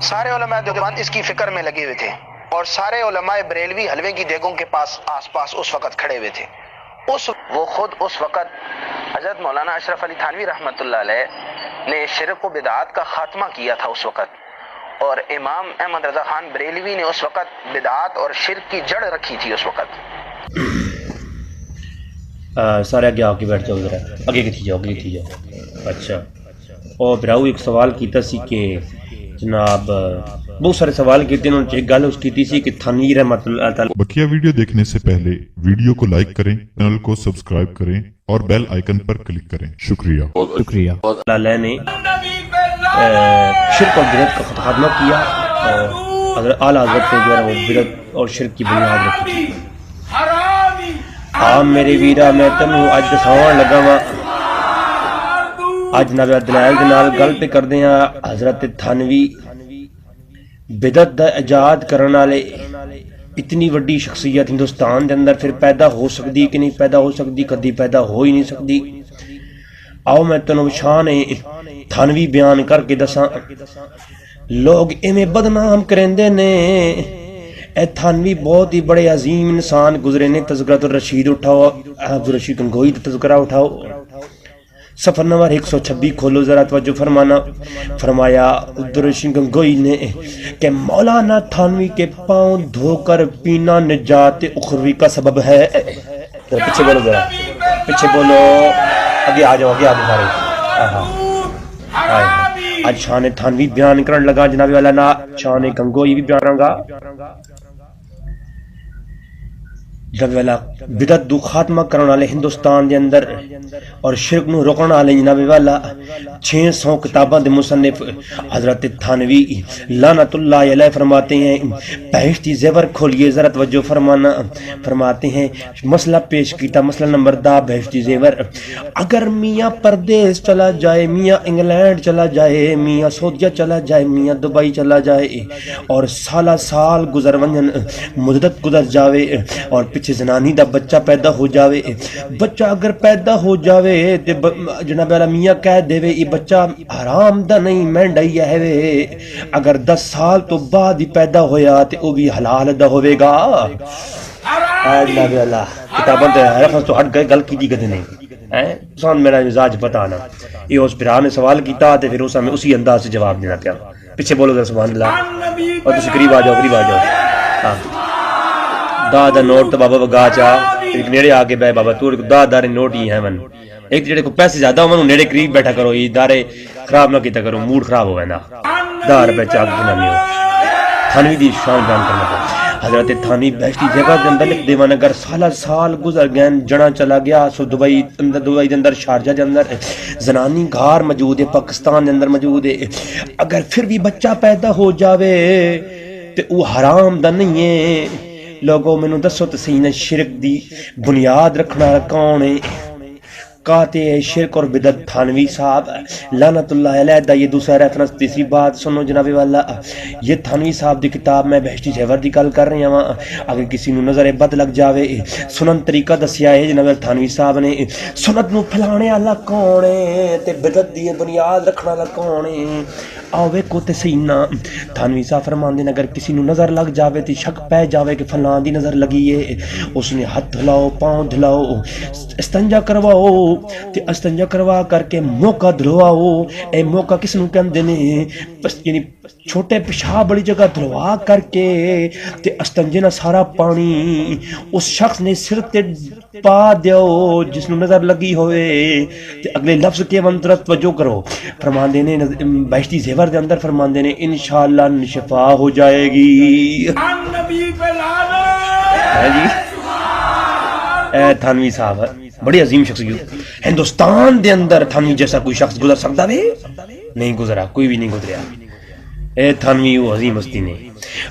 سارے علماء دیوبند اس کی فکر میں لگے ہوئے تھے، اور سارے علماء بریلوی حلوے کی دیگوں کے آس پاس اس وقت کھڑے ہوئے تھے۔ وہ خود اس وقت حضرت مولانا اشرف علی تھانوی رحمۃ اللہ علیہ نے شرک و بدعات کا خاتمہ کیا تھا اس وقت، اور امام احمد رضا خان بریلوی نے اس وقت بدعات اور شرک کی جڑ رکھی تھی اس وقت۔ سارے آگے آ کے بیٹھ جاؤ، ذرا آگے کتھی جاؤ، آگے کتھی جاؤ۔ اچھا، اور براؤ ایک سوال کیتا سی کہ جناب بہت سارے سوال کیتے، انہوں نے ایک گل اس کیتی سی کہ تھانوی رحمۃ اللہ تعالی بقیہ ویڈیو دیکھنے سے پہلے ویڈیو کو لائک کریں، چینل کو سبسکرائب کریں اور بیل آئیکن پر کلک کریں۔ شکریہ۔ علیہ نے شرک اور بدعت کا خاتمہ کیا، اور حضرت اعلیٰ حضرت نے جو ہے وہ بدعت اور شرک کی بنیاد رکھی تھی۔ ہاں میرے ویرا، میں تینوں اج دساون لگا وا، اج نویں دلائل دے نال گل پہ کردے ہاں حضرت تھانوی بدعت دا ایجاد کرن والے۔ اتنی وڈی شخصیت ہندوستان دے اندر پھر پیدا ہو سکتی کہ نہیں پیدا ہو سکتی، کدی پیدا ہو ہی نہیں سکتی۔ آؤ میں تینوں شان تھانوی بیان کر کے دساں۔ لوگ ایویں بدنام کریندے نے، اے تھانوی بہت ہی بڑے عظیم انسان گزرے نے۔ تذکرۃ الرشید اٹھاؤ، عبدالرشید گنگوئی کا تذکرہ اٹھاؤ، صفحہ نمبر 126 کھولو ذرا، توجہ فرمانا۔ فرمایا عبدالرشید گنگوئی نے کہ مولانا تھانوی کے پاؤں دھو کر پینا نجات اخروی کا سبب ہے۔ پیچھے بولو ذرا، پیچھے بولو، آگے آ جاؤ، آگے آ جاؤ سارے۔ آج شان تھانوی بیان کرن لگا جناب والا، نا شان گنگوئی بھی بیان گا جناب والا۔ بدعت دو خاتمہ کرن والے ہندوستان دے اندر اور شرک نو روکن والے جناب والا 600 کتاباں دے مصنف حضرت تھانوی لعنت اللہ علیہ فرماتے ہیں، بہشتی زیور کھولیے ذرا توجہ فرمانا۔ فرماتے ہیں مسئلہ پیش کیتا، مسئلہ نمبر 10 بہشتی زیور۔ اگر میاں پردیس چلا جائے، میاں انگلینڈ چلا جائے، میاں سعودیہ چلا جائے، میاں دبئی چلا جائے، اور سالہ سال گزر ونجن، مدت گزر جاوے، اور پیچھے زنانی دا بچہ پیدا ہو جاوے، بچہ اگر پیدا ہو جاوے تے جناب والا میاں کہہ دے یہ بچہ حرام دا نہیں مینڈا ہی ہے، اگر 10 سال تو بعد ہی پیدا ہویا تے وہ بھی حلال دا ہوئے گا۔ جناب والا کتاباں تے ریفرنس تو ہٹ گئے، گل کی کدے نہیں سان، میرا مزاج پتا نا۔ یہ اس پھرا نے سوال کیتا تے پھر اس میں اسی انداز سے جواب دینا پیا۔ پیچھے بولو ذرا سبحان اللہ، اور تسی قریب آ جاؤ، قریب آ جاؤ۔ دا نوٹ تو بابا بگا چا ایک نیڑے آ کے بے بابا تو دا نوٹ ہی ہیں من، ایک جڑے کو پیسے زیادہ ہوں نیڑے قریب بیٹھا کرو، یہ دارے خراب نہ کیتا کرو، موڈ خراب ہو ویندا۔ دا روپے چاک دینا نہیں ہو، تھانوی دی شان بیان کرنا پڑا۔ حضرت تھانوی بہشتی جگہ دے اندر لکھ دیوان اگر سالہ سال گزر گئے، جنا چلا گیا سو دبئی دے اندر، شارجہ دے اندر زنانی گھار موجود ہے، پاکستان دے اندر موجود ہے، اگر پھر بھی بچہ پیدا ہو جاوے تے وہ حرام دا نہیں ہے۔ لوگوں میں دسو تو صحیح نے شرک دی بنیاد رکھنا کون ہے؟ قاطع شرک اور بدعت تھانوی صاحب لعنت اللہ علیہ دا۔ یہ دوسرا ریفرنس، تیسری بات سنو جناب والا، یہ تھانوی صاحب دی کتاب میں بہشتی زیور دی گل کر رہی ہوں۔ اگر کسی نو نظر بد لگ جاوے، سنن طریقہ دسیا ہے جناب تھانوی صاحب نے، سنت نو پھیلانے والا کون ہے تے بدعت دی بنیاد رکھنے والا کون ہے؟ آؤ ویکھو تے صحیح نا۔ تھانوی صاحب فرماندے نے اگر کسی نو نظر لگ جاوے تے شک پہ جاوے کہ فلاں دی نظر لگی ہے، اس نے ہاتھ دھلاؤ، پاؤں دھلاؤ، استنجا کرواؤ تے استنجا کروا کر کے موقع دھلواؤ۔ اے موقع کس نو کہندے نے؟ یعنی چھوٹے پیشاب بڑی جگہ دھلوا کر کے تے استنجے نہ سارا پانی اس شخص نے سر تے پا دیو جس نو نظر لگی ہوئے۔ تے اگلے لفظ کے منتر توجہ کرو، فرماندے نے بہشتی زیور دے اندر فرماندے نے انشاءاللہ شفا ہو جائے گی۔ جی اے تھانوی صاحب بڑی عظیم شخصیت، ہندوستان دے اندر تھانوی جیسا کوئی شخص گزر سکتا ہے؟ نہیں گزرا، کوئی بھی نہیں گزریا۔ اے تھانوی وہ عظیم ہستی نے۔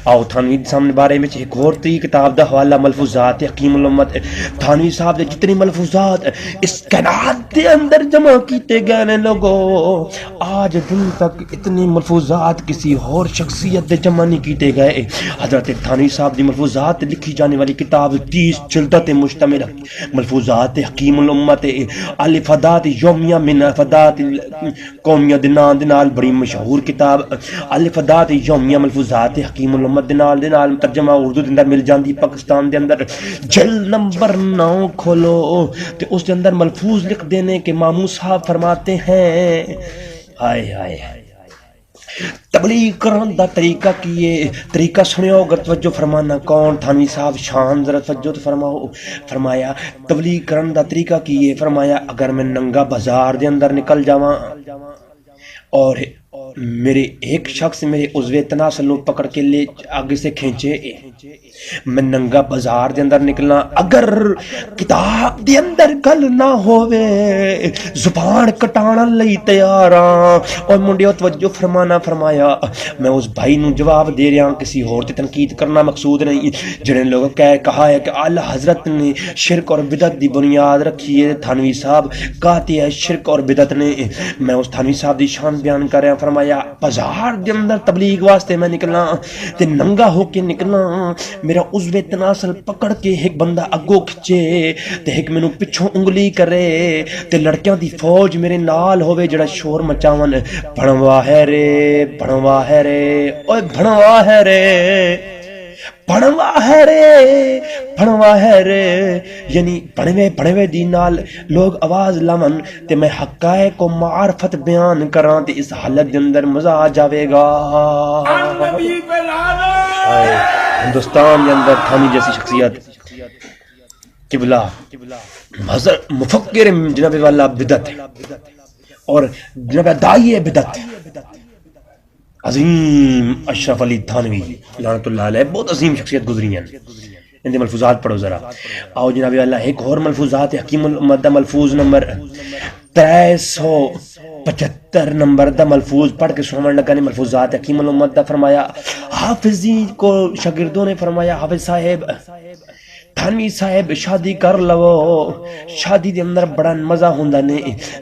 آؤ تھانوی سامنے بارے میں ایک اور تی کتاب دا حوالہ ملفوظات حکیم الامت۔ تھانوی صاحب دے جتنے ملفوظات اس کائنات دے اندر جمع کیتے گئے نے لوگوں، آج دن تک اتنی ملفوظات کسی اور شخصیت دے جمع نہیں کیتے گئے۔ حضرت تھانوی صاحب دی ملفوظات لکھی جانے والی کتاب 30 جلدوں تے مشتمل ملفوظات حکیم الامت، الفادات یومیہ من افادات قومیہ دے نال بڑی مشہور کتاب مفادات یومیہ ملفوظات حکیم الامت دے نال ترجمہ اردو دے اندر مل جاندی پاکستان دے اندر جلد نمبر 9 کھولو تے اس دے اندر ملفوظ لکھ دینے کہ ماموں صاحب فرماتے ہیں ہائے ہائے تبلیغ کرن دا طریقہ کیے طریقہ سنیو اگر توجہ فرمانا کون تھانوی صاحب شان ذرا توجہ تو فرماؤ فرمایا تبلیغ کرن دا طریقہ کیے فرمایا اگر میں ننگا بازار دے اندر نکل جاواں اور میرے ایک شخص میرے عضو تناسل نو پکڑ کے لے آگے سے کھینچے میں ننگا بازار دے اندر نکلنا اگر کتاب دے اندر گل نہ ہوئے زبان کٹانا لئی تیاراں اور منڈیو توجہ فرمانا فرمایا میں اس بھائی نو جواب دے رہا ہوں کسی اور تے تنقید کرنا مقصود نہیں جنہیں لوگوں کہا ہے کہ اعلی حضرت نے شرک اور بدعت دی بنیاد رکھی ہے تھانوی صاحب کہتے ہیں شرک اور بدعت نے میں اس تھانوی صاحب دی شان بیان کر رہا ہوں فرمایا بازار دے اندر تبلیغ واسطے میں نکلنا تے ننگا ہو کے نکلنا میرا عضو تناسل پکڑ کے ایک بندہ اگو کھچے تے ایک مینوں پچھوں انگلی کرے تے لڑکیاں دی فوج میرے نال ہوے جڑا شور مچاون بھڑوا ہے رے اوئے بھڑوا ہے رے بھڑوا ہے رے یعنی بڑھوے دی نال لوگ آواز لاون تے میں حقائق و معرفت بیان کراں تے اس حالت دے اندر مزہ آ جاوے گا ہندوستان کے اندر تھانی جیسی شخصیت قبلہ مفکر جناب والا بدعت اور جناب داعی بدعت عظیم اشرف علی تھانوی لعنت اللہ علیہ بہت عظیم شخصیت گزری ہیں ان دے ملفوظات پڑھو ذرا آؤ جناب والا ایک اور ملفوظات حکیم الامت دا ملفوظ نمبر 375 نمبر دا ملفوظ پڑھ کے سنون لگا نے ملفوظات حکیم الامت دا فرمایا حافظی کو شاگردوں نے فرمایا حافظ صاحب تھانوی صاحب شادی کر لو شادی دے اندر بڑا مزہ ہوندا نے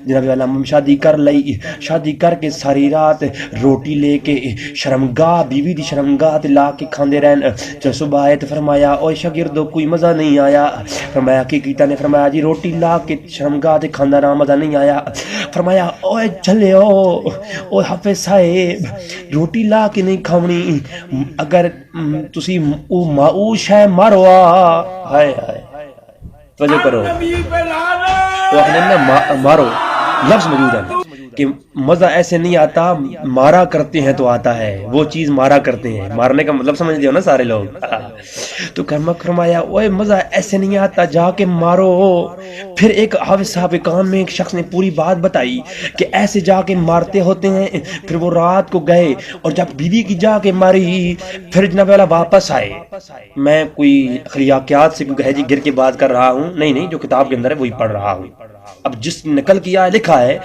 جناب والا شادی کر لئی شادی کر کے ساری رات روٹی لے کے شرمگاہ بیوی دی شرمگاہ تے لا کے کھاندے رہن جب صبح آئے تے فرمایا اوے شاگردو کوئی مزہ نہیں آیا فرمایا کی کیتا نے فرمایا جی روٹی لا کے شرمگاہ تے کھاندا رہا مزہ نہیں آیا فرمایا اوے چلے اوے حافظ صاحب روٹی لا کے نہیں کھاونی اگر تسی او شے مارو ہائے ہائے توجہ کرو وہ مارو لفظ موجود ہے کہ مزہ ایسے نہیں آتا مارا کرتے ہیں تو آتا ہے وہ چیز مارا کرتے ہیں مارنے کا مطلب سمجھتے ہو نا سارے لوگ تو فرمایا اوے مزہ ایسے نہیں آتا جا کے مارو پھر ایک حافظ صاحب کام میں ایک شخص نے پوری بات بتائی کہ ایسے جا کے مارتے ہوتے ہیں پھر وہ رات کو گئے اور جب بیوی کی جا کے ماری پھر جناب والا واپس آئے میں کوئی اخلاقیات سے ہے جی گر کے بات کر رہا ہوں نہیں جو کتاب کے اندر ہے وہی پڑھ رہا ہوں اب جس نقل کیا ہے لکھا ہے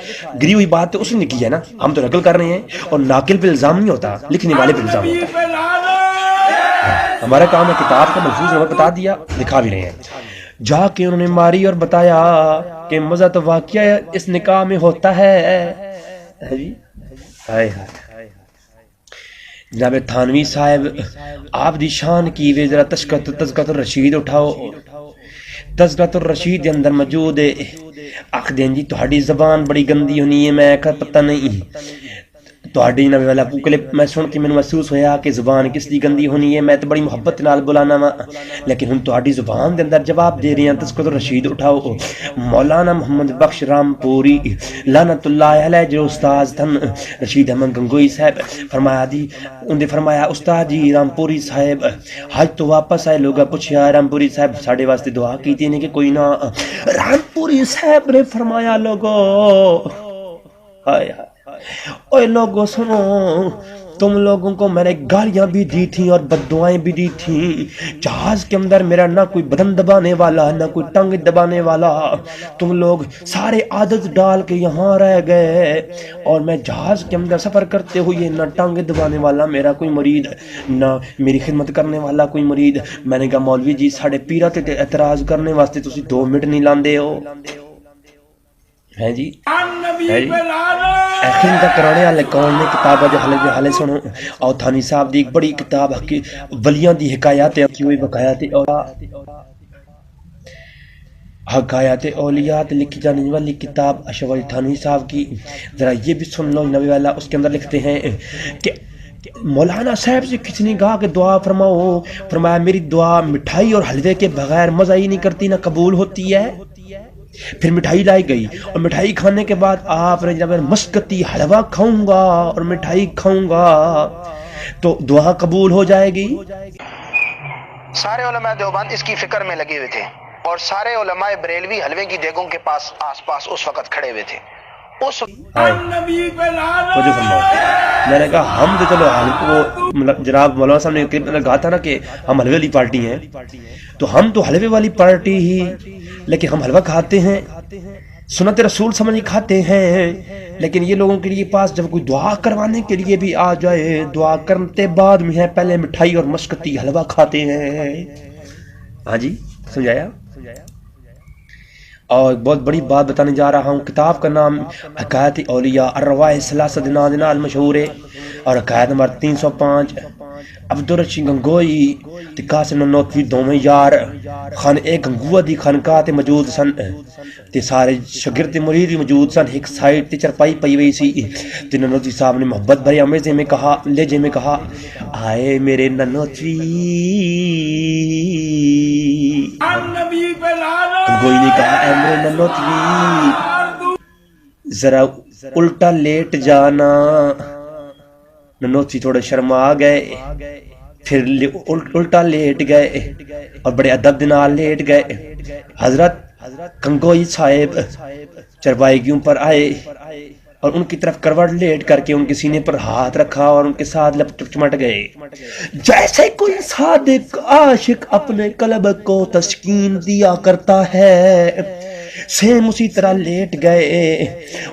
گری ہوئی بات تو اس نے کی ہے نا ہم تو نقل کر رہے ہیں اور ناقل پہ الزام نہیں ہوتا لکھنے والے پہ الزام ہوتا ہے ہمارا کام ہے کتاب کا ملفوظ نمبر بتا دیا دکھا بھی رہے ہیں جا کے انہوں نے ماری اور بتایا کہ مزہ تو واقعہ اس نکاح میں ہوتا ہے جناب تھانوی صاحب آپ دی شان کی وے ذرا تذکرۃ الرشید اٹھاؤ تذکرۃ الرشید کے اندر موجود ہے آخ دیں جی تہاڈی زبان بڑی گندی ہونی ہے میں پتہ نہیں تہاڈی نویں والا کلپ میں سن کے مینوں محسوس ہویا کہ زبان کس دی گندی ہونی ہے میں تو بڑی محبت نال بولانا وا لیکن ہن تہاڈی زبان دے اندر جواب دے رہی ہیں تذکرۃ الرشید اٹھاؤ مولانا محمد بخش رام پوری لعنت اللہ علیہ جو استاد تھن رشید احمد گنگوئی صاحب فرمایا دی ان نے فرمایا استاد جی رام پوری صاحب حج تو واپس آئے لوگا پوچھیا رام پوری صاحب ساڈے واسطے دعا کیتی نے کہ کوئی نہ رام پوری صاحب نے فرمایا لوگو ہائے اوے لوگوں سنو تم لوگوں کو میں نے گالیاں بھی دی تھیں اور بددعائیں بھی دی تھیں جہاز کے اندر میرا نہ کوئی بدن دبانے والا نہ کوئی ٹنگ دبانے والا تم لوگ سارے عادت ڈال کے یہاں رہ گئے اور میں جہاز کے اندر سفر کرتے ہوئے نہ ٹنگ دبانے والا میرا کوئی مرید نہ میری خدمت کرنے والا کوئی مرید میں نے کہا مولوی جی ساڑھے پیرا تے اعتراض کرنے واسطے تسی 2 منٹ نہیں لاندے ہو ہے جی ایکھن دا کرانے والے کون نے کتاب دے حالے سنو اور تھانی صاحب دی ایک بڑی کتاب ولیاں دی حکایات ہوئی حکایات اولیات لکھی جانے والی کتاب اشرف علی تھانوی صاحب کی ذرا یہ بھی سن لو نبی والا اس کے اندر لکھتے ہیں کہ مولانا صاحب سے کسی نے کہا کہ دعا فرماؤ، فرمایا میری دعا مٹھائی اور حلوے کے بغیر مزہ ہی نہیں کرتی، نہ قبول ہوتی ہے۔ پھر مٹھائی لائی گئی اور مٹھائی کھانے کے بعد آپ نے جب مسکتی حلوہ کھاؤں گا اور مٹھائی کھاؤں گا تو دعا قبول ہو جائے گی۔ سارے علماء دیوبند اس کی فکر میں لگے ہوئے تھے اور سارے علماء بریلوی حلوے کی دیگوں کے پاس آس پاس اس وقت کھڑے ہوئے تھے۔ میں نے کہا ہم تو چلو مطلب جناب مولانا صاحب نے کہا تھا نا کہ ہم حلوے والی پارٹی ہیں، تو ہم تو حلوے والی پارٹی ہی، لیکن ہم حلوہ کھاتے ہیں، سنت رسول سمجھ کھاتے ہیں، لیکن یہ لوگوں کے لیے پاس جب کوئی دعا کروانے کے لیے بھی آ جائے، دعا کرتے بعد میں ہے پہلے مٹھائی اور مسکتی حلوہ کھاتے ہیں۔ ہاں جی سمجھایا۔ اور بہت بڑی بات بتانے جا رہا ہوں، کتاب کا نام حکایت اولیاء الرواح ثلاثۃ نادنا المشہور ہے، اور حکایت نمبر 305۔ عبدالرشید گنگوئی تے قاسم نانوتوی دوویں یار خان ایک گنگوا دی خانقاہ تے موجود سن تے سارے شاگرد مرید موجود سن۔ ایک سائیڈ تے چرپائی پئی ہوئی سی تے نانوتوی صاحب نے محبت بھرے لہجے میں کہا آئے میرے نانوتوی۔ گنگوئی نے کہا اے میرے نانوتوی ذرا الٹا لیٹ جانا۔ نانوتوی تھوڑے شرما گئے، پھر الٹا لیٹ گئے اور بڑے ادب دے نال لیٹ گئے۔ حضرت گنگوئی صاحب چرپائی کے اوپر آئے اور ان کی طرف کروٹ لیٹ کر کے ان کے سینے پر ہاتھ رکھا اور ان کے ساتھ چمٹ گئے، جیسے کوئی صادق عاشق اپنے قلب کو تسکین دیا کرتا ہے۔ سیم اسی طرح لیٹ گئے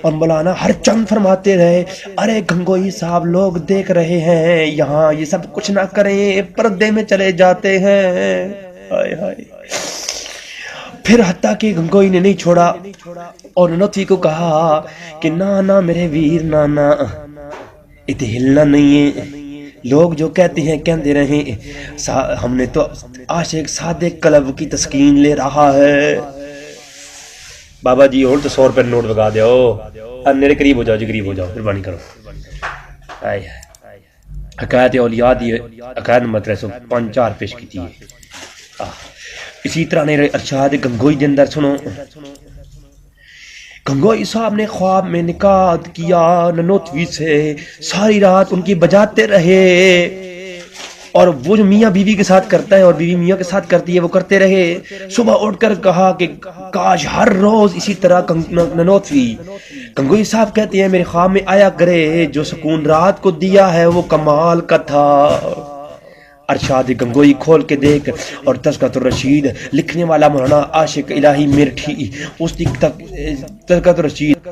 اور مولانا ہر چند فرماتے رہے ارے گنگوئی صاحب لوگ دیکھ رہے ہیں، یہاں یہ سب کچھ نہ کریں، پردے میں چلے جاتے ہیں۔ ہائے ہائے۔ پھر حتیٰ کہ گنگوئی نے نہیں چھوڑا اور نانوتوی کو کہا کہ نانا میرے ویر نانا اتنے ہلنا نہیں ہے، لوگ جو کہتے ہیں کہتے رہیں، ہم نے تو عاشق صادق قلب کی تسکین لے رہا ہے۔ بابا جی اور تو 100 روپے نوٹ لگا دیو، میرے قریب ہو جاؤ جی، قریب ہو جاؤ، مہربانی کرو۔ حکایت اولیاء دی حکایت نمبر 305 پیش کی ہے۔ اسی طرح نے ارشاد گنگوئی دے اندر سنو، گنگوئی صاحب نے خواب میں نکاح کیا نانوتوی سے، ساری رات ان کی بجاتے رہے، اور وہ جو میاں بیوی کے ساتھ کرتا ہے اور بیوی میاں کے ساتھ کرتی ہے وہ کرتے رہے۔ صبح اٹھ کر کہا کہ کاش ہر روز اسی طرح نانوتوی گنگوئی صاحب کہتے ہیں میرے خواب میں آیا کرے، جو سکون رات کو دیا ہے وہ کمال کا تھا۔ ارشاد گنگوئی کھول کے دیکھ اور تذکرۃ الرشید لکھنے والا مولانا عاشق الہی مرٹھی، اس کی تذکرۃ الرشید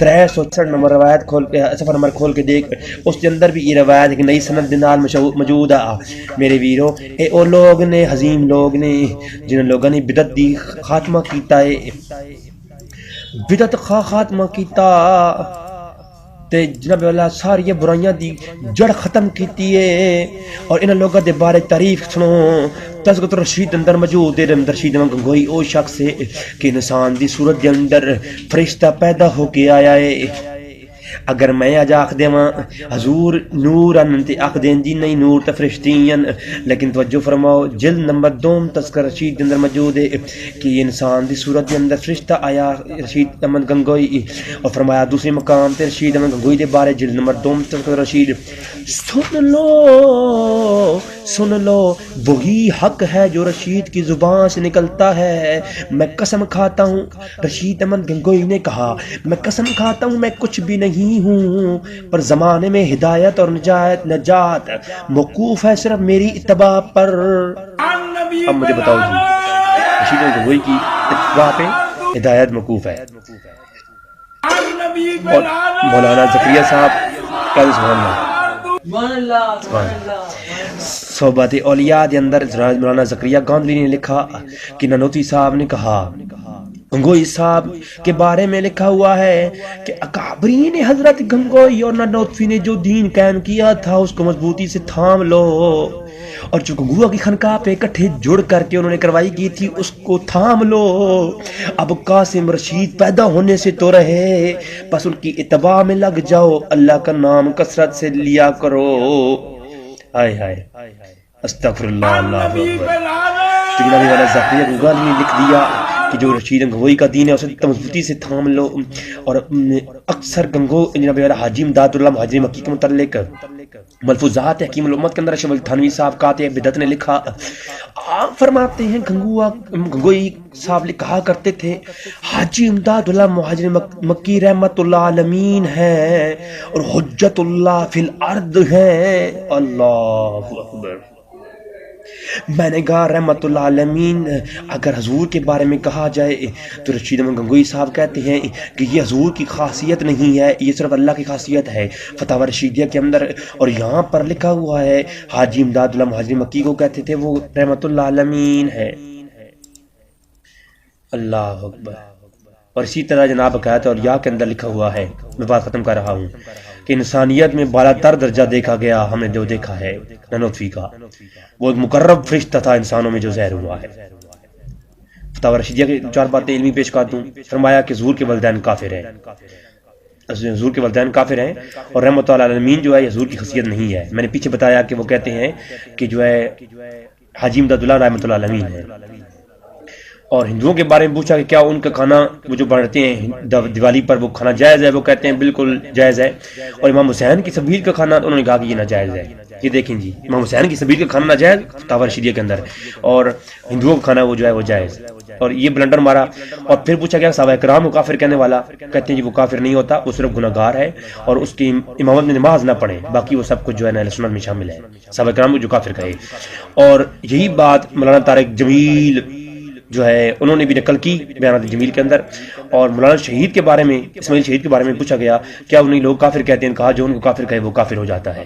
366 نمبر روایت کھول کے صفحہ نمبر کھول کے دیکھ، اس کے اندر بھی یہ روایت ایک نئی سند نال موجود ہے۔ میرے ویرو اے او لوگ نے، عظیم لوگ نے جنہوں لوگوں نے بدعت دی خاتمہ کیتا ہے، بدعت خاتمہ کیتا تے جناب اللہ ساری برائیاں دی جڑ ختم کیتی ہے، اور انہاں لوگاں دے بارے تعریف سنو۔ تذکرۃ الرشید اندر موجود ہے رشید گنگوئی او شخص ہے کہ انسان دی صورت دے اندر فرشتہ پیدا ہو کے آیا ہے۔ اگر میں اج آکھ دیواں حضور نور ان تے آکھ دین جی نہیں نور تے فرشتیاں، لیکن توجہ فرماؤ جلد نمبر 2 تذکرہ رشید کے اندر موجود ہے کہ انسان دی صورت کے اندر فرشتہ آیا رشید احمد گنگوئی، اور فرمایا دوسرے مقام تے رشید احمد گنگوئی دے بارے جلد نمبر 2 تذکرہ رشید، سن لو وہی حق ہے جو رشید کی زبان سے نکلتا ہے، میں قسم کھاتا ہوں۔ رشید احمد گنگوئی نے کہا میں قسم کھاتا ہوں میں کچھ بھی نہیں ہوں، پر زمانے میں ہدایت اور نجات موقوف ہے صرف میری اتباع پر۔ اب مجھے بتاؤ جی رشید احمد گنگوئی کی اتباع پہ ہدایت موقوف ہے، اور مولانا زکریا صاحب کا سبحان اللہ صحبت اولیاء دے اندر مولانا زکریا گاندلی نے لکھا کہ نانوتوی صاحب نے کہا گنگوئی صاحب کے بارے میں لکھا ہوا ہے کہ اکابرین حضرت گنگوئی اور نانوتوی نے جو دین قائم کیا تھا اس کو مضبوطی سے تھام لو، اور جو گنگوا کی خانقاہ پہ اکٹھے جڑ کر کے انہوں نے کروائی کی تھی اس کو تھام لو۔ اب قاسم رشید پیدا ہونے سے تو رہے، بس ان کی اتباع میں لگ جاؤ، اللہ کا نام کثرت سے لیا کرو۔ ہائے ہائے استغفر اللہ، اللہ اکبر۔ تو جناب والا زکریا گنگوئی نے لکھ دیا کہ جو رشید گنگوئی کا دین ہے اسے مضبوطی سے تھام لو، اور اکثر جناب والا حاجی امداد اللہ مہاجر مکی کے متعلق ملفوظات حکیم الامت کے اندر اشرف علی تھانوی صاحب قاطع بدعت نے لکھا، آپ فرماتے ہیں گنگوئی صاحب کہا کرتے تھے حاجی امداد اللہ مہاجر مکی رحمت اللہ عالمین ہے اور حجت اللہ فی الارض ہے۔ اللہ اکبر۔ میں نے کہا رحمت اللہ عالمین اگر حضور کے بارے میں کہا جائے تو رشید احمد گنگوئی صاحب کہتے ہیں کہ یہ حضور کی خاصیت نہیں ہے، یہ صرف اللہ کی خاصیت ہے فتاوی رشیدیہ کے اندر، اور یہاں پر لکھا ہوا ہے حاجی امداد اللہ مہاجر مکی کو کہتے تھے وہ رحمت اللہ عالمین ہے۔ اللہ اکبر۔ اور اسی طرح جناب بقایت اور یا کے اندر لکھا ہوا ہے، میں بات ختم کر رہا ہوں، کہ انسانیت میں بالا تر درجہ دیکھا گیا ہم نے جو دیکھا ہے نانوتوی کا، وہ ایک مقرب فرشتہ تھا انسانوں میں جو ظاہر ہوا ہے۔ فتاوی رشیدیہ کی 4 باتیں علمی پیش کر دوں۔ فرمایا کہ حضور کے والدین کافر ہیں، حضور کے والدین کافر ہیں، اور رحمت اللہ العالمین جو ہے حضور کی خاصیت نہیں ہے۔ میں نے پیچھے بتایا کہ وہ کہتے ہیں کہ جو ہے حاجی امداد اللہ رحمت اللہ العالمین ہے۔ اور ہندوؤں کے بارے میں پوچھا کہ کیا ان کا کھانا وہ جو بناتے ہیں دیوالی پر وہ کھانا جائز ہے، وہ کہتے ہیں بالکل جائز ہے۔ اور امام حسین کی سبیل کا کھانا انہوں نے کہا کہ یہ ناجائز ہے۔ یہ دیکھیں جی، امام حسین کی سبیل کا کھانا ناجائز فتاوی رشیدیہ کے اندر، اور ہندوؤں کا کھانا وہ جو ہے وہ جائز، اور یہ بلنڈر مارا۔ اور پھر پوچھا گیا صحابہ کرام کو کافر کہنے والا، کہتے ہیں جی وہ کافر نہیں ہوتا، وہ صرف گناہ گار ہے اور اس کی امامت میں نماز نہ پڑھے، باقی وہ سب کچھ جو ہے اہل سنت میں شامل ہے، صحابہ کرام کو جو کافر کہے۔ اور یہی بات مولانا طارق جمیل جو ہے انہوں نے بھی نقل کی بیانات جمیل کے اندر۔ اور مولانا شہید کے بارے میں، اسماعیل شہید کے بارے میں پوچھا گیا کیا انہیں لوگ کافر کہتے ہیں، کہا جو ان کو کافر کہے وہ کافر ہو جاتا ہے۔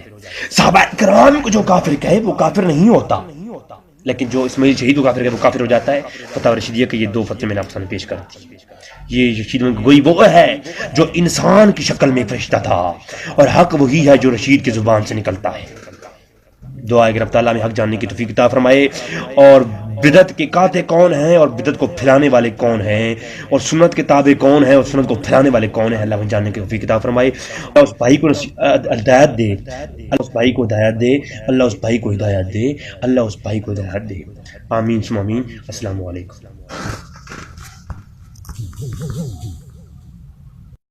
صحابہ کرام کو جو کافر کہے وہ کافر نہیں ہوتا، لیکن جو اسماعیل شہید کو کافر کہے وہ کافر ہو جاتا ہے۔ فتاوی رشیدیہ کے یہ 2 فتوے میں نے آپ سامنے پیش کر دی۔ یہ رشید گنگوئی وہ ہے جو انسان کی شکل میں فرشتہ تھا، اور حق وہی ہے جو رشید کی زبان سے نکلتا ہے۔ دعا ہے کہ رب تعالیٰ میں حق جاننے کی توفیق عطا فرمائے، اور بدعت کے قاطع کون ہیں اور بدعت کو پھیلانے والے کون ہیں، اور سنت کے تابع کون ہیں اور سنت کو پھیلانے والے کون ہیں، اللہ جاننے کی توفیق عطا فرمائے۔ اللہ اس بھائی کو ہدایت دے، اللہ اس بھائی کو ہدایت دے، اللہ اس بھائی کو ہدایت دے، اللہ اس بھائی کو ہدایت دے، آمین ثم آمین۔ السلام علیکم۔